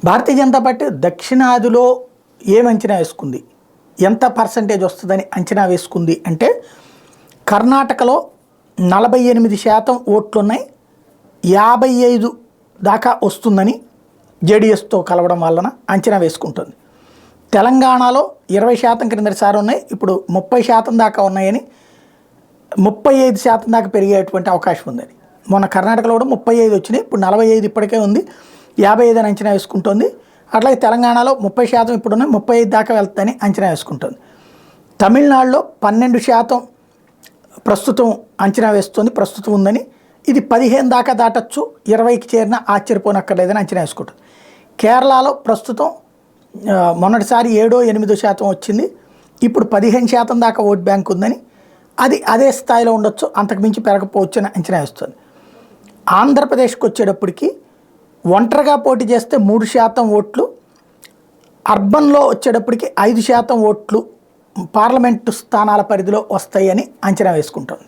Bharatiya Janata party దక్షిణాదిలో ఏం అంచనా వేసుకుంది, ఎంత పర్సంటేజ్ వస్తుందని అంచనా వేసుకుంది అంటే కర్ణాటకలో 48% ఓట్లున్నాయి, 55 దాకా వస్తుందని జేడీఎస్తో కలవడం వలన అంచనా వేసుకుంటుంది. తెలంగాణలో 20% క్రిందటిసారి ఉన్నాయి, ఇప్పుడు 30% దాకా ఉన్నాయని, 35% దాకా పెరిగేటువంటి అవకాశం ఉందని. మొన్న కర్ణాటకలో కూడా 35 వచ్చినాయి, ఇప్పుడు 45 ఇప్పటికే ఉంది, 55 అని అంచనా వేసుకుంటుంది. అట్లాగే తెలంగాణలో 30% ఇప్పుడున్నాయి, 35 దాకా వెళ్తుందని అంచనా వేసుకుంటుంది. తమిళనాడులో 12% ప్రస్తుతం అంచనా వేస్తుంది, ప్రస్తుతం ఉందని. ఇది 15 దాకా దాటచ్చు, 20కి చేరినా ఆశ్చర్యపోనక్కర్లేదని అంచనా వేసుకుంటుంది. కేరళలో ప్రస్తుతం మొన్నటిసారి 7-8% వచ్చింది, ఇప్పుడు 15% దాకా ఓట్ బ్యాంక్ ఉందని, అది అదే స్థాయిలో ఉండొచ్చు, అంతకుమించి పెరగకపోవచ్చు అని అంచనా వేస్తుంది. ఆంధ్రప్రదేశ్కి వచ్చేటప్పటికి ఒంటరిగా పోటీ చేస్తే 3% ఓట్లు, అర్బన్లో వచ్చేటప్పటికి 5% ఓట్లు పార్లమెంటు స్థానాల పరిధిలో వస్తాయని అంచనా వేసుకుంటుంది.